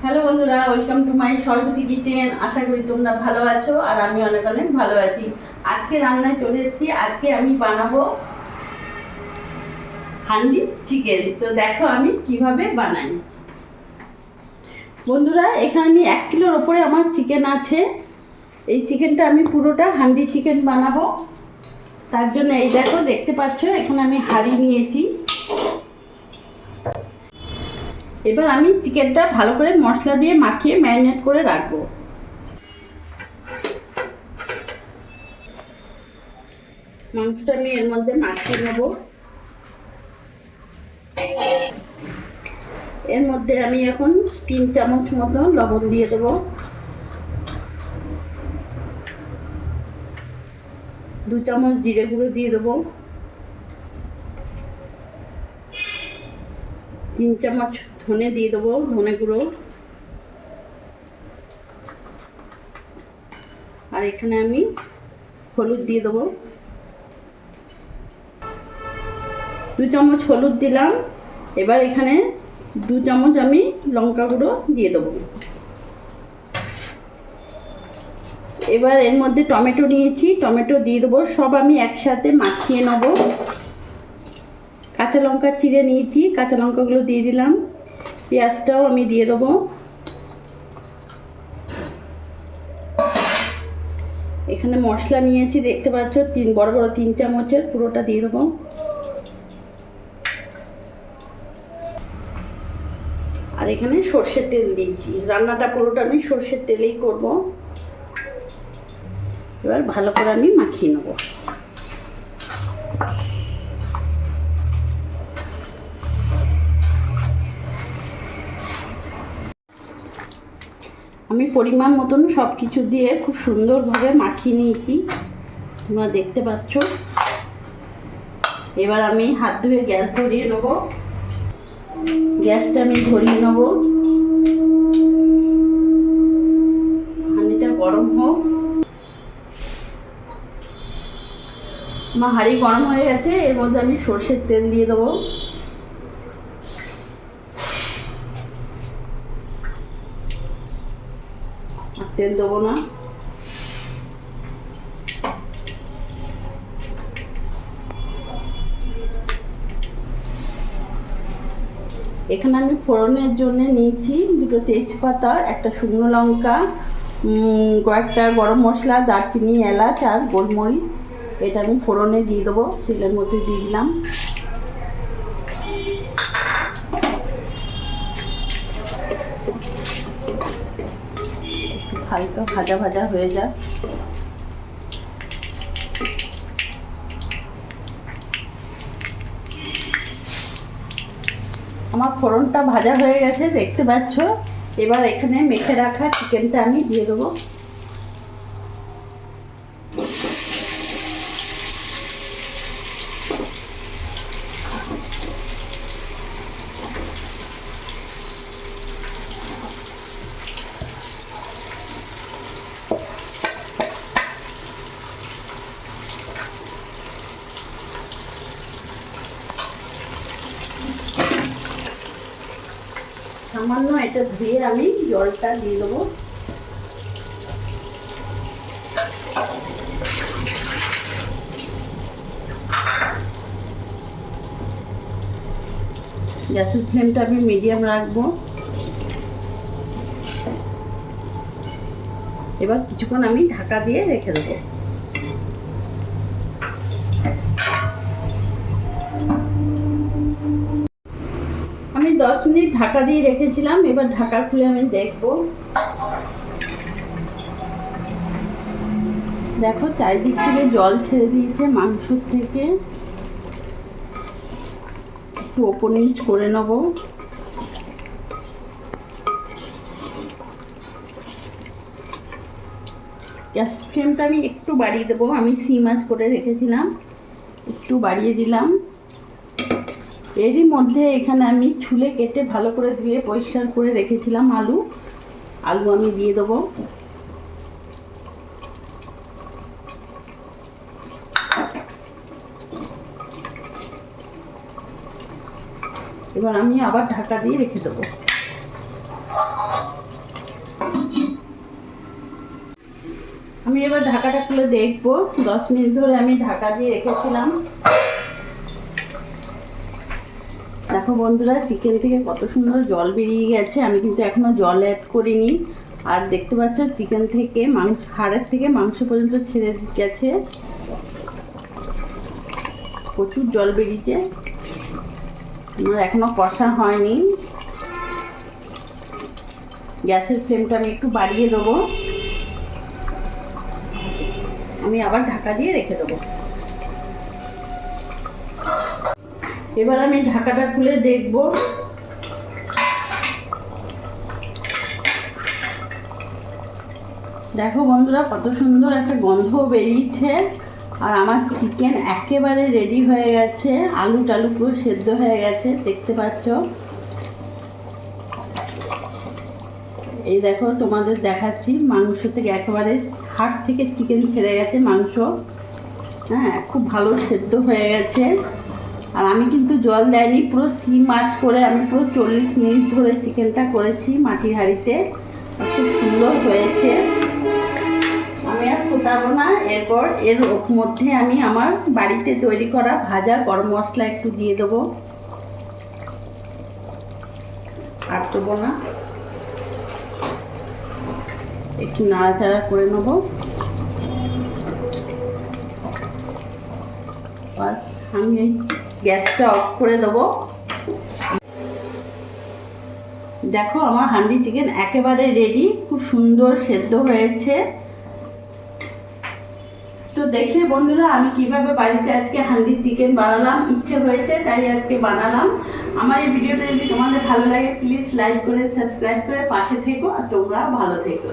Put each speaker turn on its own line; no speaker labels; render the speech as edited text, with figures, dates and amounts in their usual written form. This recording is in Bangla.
হ্যালো বন্ধুরা, welcome to my Saraswati kitchen. আশা করি তোমরা ভালো আছো আর আমি অনেক অনেক ভালো আছি। আজকে রান্নায় চলে এসেছি। আজকে আমি বানাবো হান্ডি চিকেন। তো দেখো আমি কিভাবে বানাই। বন্ধুরা, এখানে আমি 1 কিলোর ওপরে আমার চিকেন আছে। এই চিকেনটা আমি পুরোটা হান্ডি চিকেন বানাবো। তার জন্য এই দেখো, দেখতে পাচ্ছ এখানে আমি হাঁড়ি নিয়েছি। এবার আমি চিকেনটা ভালো করে মশলা দিয়ে মাখিয়ে ম্যারিনেট করে রাখবো। মাংসটা আমি এর মধ্যে মাখিয়ে নেব। এর মধ্যে আমি এখন 3 চামচ মতো লবণ দিয়ে দেব, 2 চামচ জিরে গুঁড়ো দিয়ে দেবো, 3 চামচ ধনে দিয়ে দেবো, ধনে গুঁড়ো। আর এখানে আমি হলুদ দিয়ে দেবো, 2 চামচ হলুদ দিলাম। এবার এখানে 2 চামচ আমি লঙ্কা গুঁড়ো দিয়ে দেবো। এবার এর মধ্যে টমেটো নিয়েছি, টমেটো দিয়ে দেবো। সব আমি একসাথে মাখিয়ে নেব। কাঁচা লঙ্কা চিড়ে নিয়েছি, কাঁচা লঙ্কাগুলো দিয়ে দিলাম। পেঁয়াজটাও আমি দিয়ে দেবো। এখানে মশলা নিয়েছি, দেখতে পাচ্ছ, বড় বড় 3 চামচের, পুরোটা দিয়ে দেবো। আর এখানে সর্ষের তেল দিয়েছি। রান্নাটা পুরোটা আমি সর্ষের তেলেই করব। এবার ভালো করে আমি মাখিয়ে নেব। আমি পরিমাণ মতন সব কিছু দিয়ে খুব সুন্দরভাবে মাখিয়ে নিয়েছি, তোমরা দেখতে পাচ্ছ। এবার আমি হাত ধুয়ে গ্যাস ধরিয়ে নেব। গ্যাসটা আমি ধরিয়ে নেব। হাঁড়িটা গরম হোক। আমার হাঁড়ি গরম হয়ে গেছে। এর মধ্যে আমি সর্ষের তেল দিয়ে দেবো। আর তেল দেবো না। এখানে আমি ফোড়নের জন্য নিয়েছি 2টো তেজপাতা, একটা শুকনো লঙ্কা, কয়েকটা গরম মশলা, দারচিনি, এলাচ আর গোলমরিচ। এটা আমি ফোড়নে দিয়ে দেবো। তেলের মধ্যে দিয়ে দিলাম। হালকা ভাজা ভাজা হয়ে যায়। আমার ফোড়নটা ভাজা হয়ে গেছে, দেখতে পাচ্ছ। এবার এখানে মেখে রাখা চিকেনটা আমি দিয়ে দেবো। সামান্য এটা ধুয়ে আমি জলটা দিয়ে দেবো। গ্যাসের ফ্লেমটা আমি মিডিয়াম রাখবো। এবার কিছুক্ষণ আমি ঢাকা দিয়ে রেখে দেবো। আমি 10 মিনিট ঢাকা দিয়ে রেখেছিলাম। এবার ঢাকা খুলে আমি দেখব। দেখো, চারিদিক থেকে জল ছেড়ে দিয়েছে মাংস থেকে। একটু ওপর নিচ করে নেব। গ্যাস ফ্লেমটা আমি একটু বাড়িয়ে দেবো। আমি সিম আঁচ করে রেখেছিলাম, একটু বাড়িয়ে দিলাম। এরই মধ্যে এখানে আমি ছুলে কেটে ভালো করে ধুয়ে পরিষ্কার করে রেখেছিলাম আলু আমি দিয়ে দেবো। এবার আমি আবার ঢাকা দিয়ে রেখে দেবো। আমি এবার ঢাকাটা খুলে দেখবো। 10 মিনিট ধরে আমি ঢাকা দিয়ে রেখেছিলাম। দেখো বন্ধুরা, চিকেন থেকে কত সুন্দর জল বেরিয়ে গেছে। আমি কিন্তু এখনো জল অ্যাড করিনি। আর দেখতে পাচ্ছ চিকেন থেকে হাড়ের থেকে মাংস পর্যন্ত ছেড়ে গেছে, প্রচুর জল বেরিয়েছে। আমার এখনো কষা হয়নি। গ্যাসের ফ্লেমটা আমি একটু বাড়িয়ে দেবো। আমি আবার ঢাকা দিয়ে রেখে দেবো। এবার আমি ঢাকাটা খুলে দেখব। দেখো বন্ধুরা, কত সুন্দর একটা গন্ধ বেরিয়েছে। আর আমার চিকেন একেবারে রেডি হয়ে গেছে। আলু টালু পুরো সেদ্ধ হয়ে গেছে, দেখতে পাচ্ছ। এই দেখো, তোমাদের দেখাচ্ছি। মাংস থেকে একেবারে হাড় থেকে চিকেন ছেড়ে গেছে মাংস। হ্যাঁ, খুব ভালো সেদ্ধ হয়ে গেছে। আর আমি কিন্তু জল দেয়নি, পুরো সিম আঁচ করে আমি পুরো 40 মিনিট ধরে চিকেনটা করেছি মাটির হাঁড়িতে। খুব সুন্দর হয়েছে। আমি আর ফোটাবো না। এরপর এর মধ্যে আমি আমার বাড়িতে তৈরি করা ভাজা গরম মশলা একটু দিয়ে দেবো। আর দেবো না, একটু নাড়াচাড়া করে নেব। বাস, আমি গ্যাসটা অফ করে দেবো। দেখো, আমার হান্ডি চিকেন একেবারে রেডি, খুব সুন্দর সেদ্ধ হয়েছে। তো দেখলে বন্ধুরা, আমি কিভাবে বাড়িতে আজকে হান্ডি চিকেন বানালাম। ইচ্ছে হয়েছে তাই আজকে বানালাম। আমার এই ভিডিওটা যদি তোমাদের ভালো লাগে, প্লিজ লাইক করে সাবস্ক্রাইব করে পাশে থেকো। আর তোমরা ভালো থেকো।